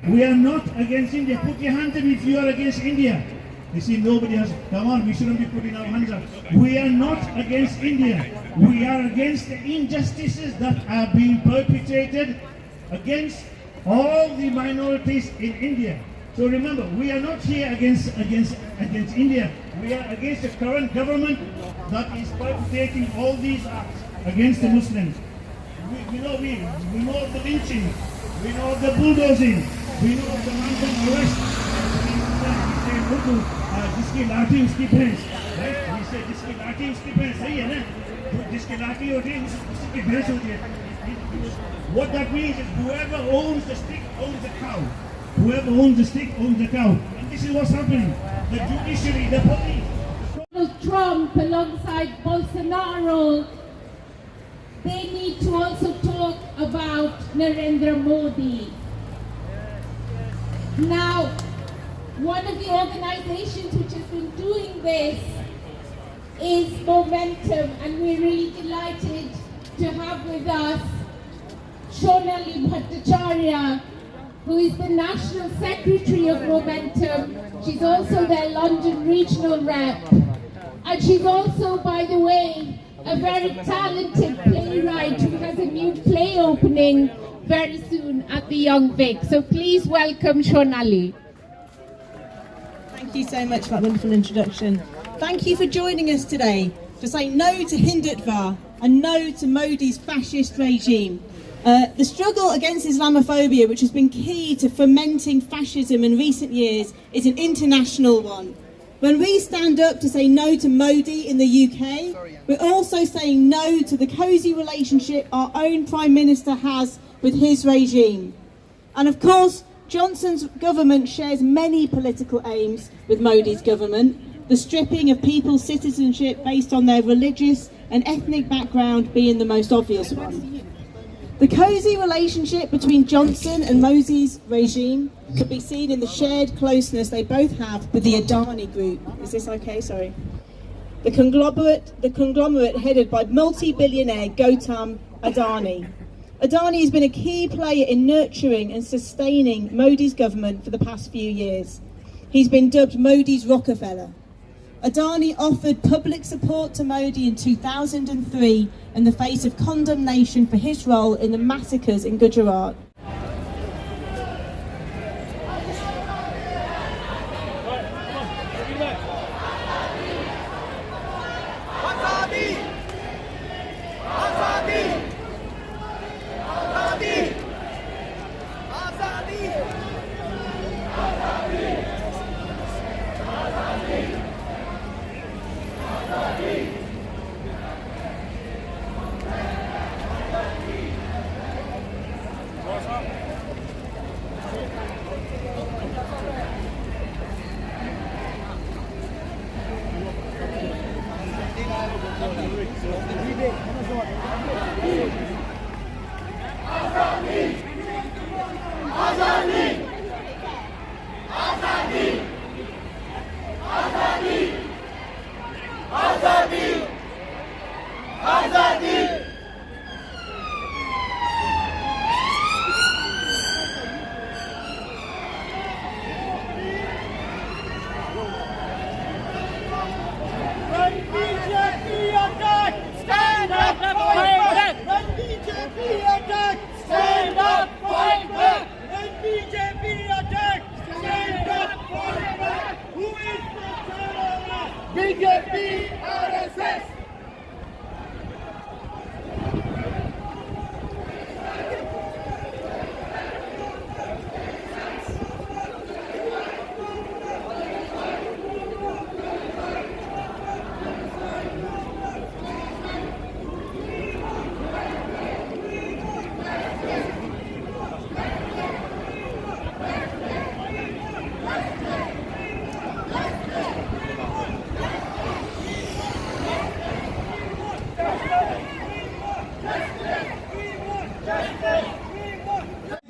We are not against India. Put your hand up if you are against India. You see, nobody has. Come on, we shouldn't be putting our hands up. We are not against India. We are against the injustices that are being perpetrated against all the minorities in India. So remember, we are not here against India. We are against the current government that is perpetrating all these acts against the Muslims. We know of the lynching, we know of the bulldozing, we know of the random arrest. We say, जिसकी लाठी उसकी भैंस, we say जिसकी लाठी उसकी भैंस, सही है ना? जिसकी लाठी होती है उसकी भैंस होती है. What that means is whoever owns the stick owns the cow. Whoever owns the stick owns the cow. And this is what's happening. The judiciary, the police. Donald Trump alongside Bolsonaro, they need to also talk about Narendra Modi. Now, one of the organizations which has been doing this is Momentum, and we're really delighted to have with us Shonali Bhattacharya, who is the National Secretary of Momentum. She's also their London Regional Rep. And she's also, by the way, a very talented playwright who has a new play opening very soon at the Young Vic. So please welcome Shonali. Thank you so much for that wonderful introduction. Thank you for joining us today to say no to Hindutva and no to Modi's fascist regime. The struggle against Islamophobia, which has been key to fomenting fascism in recent years, is an international one. When we stand up to say no to Modi in the UK, we're also saying no to the cosy relationship our own Prime Minister has with his regime. And of course, Johnson's government shares many political aims with Modi's government, the stripping of people's citizenship based on their religious and ethnic background being the most obvious one. The cosy relationship between Johnson and Modi's regime could be seen in the shared closeness they both have with the Adani group. Is this okay? Sorry. The conglomerate headed by multi-billionaire Gautam Adani. Adani has been a key player in nurturing and sustaining Modi's government for the past few years. He's been dubbed Modi's Rockefeller. Adani offered public support to Modi in 2003 in the face of condemnation for his role in the massacres in Gujarat.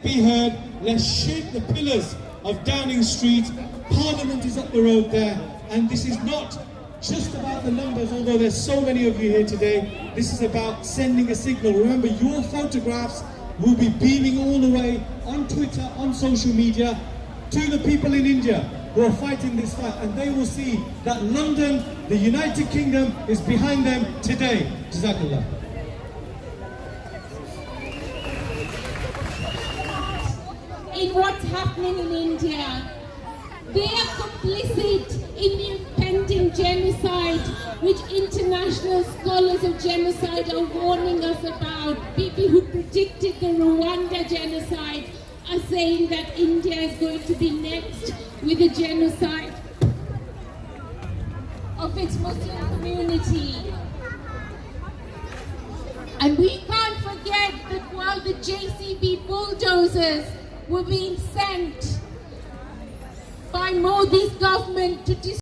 Be heard, let's shake the pillars of Downing Street. Parliament is up the road there, and this is not just about the numbers, although there's so many of you here today. This is about sending a signal. Remember, your photographs will be beaming all the way on Twitter, on social media, to the people in India who are fighting this fight, and they will see that London, the United Kingdom, is behind them today. Jazakallah. In what's happening in India, they are complicit in the impending genocide, which international scholars of genocide are warning us about. People who predicted the Rwanda genocide are saying that India is going to be next with a genocide of its Muslim community. And we can't forget that while the JCB bulldozers were being sent by Modi's government to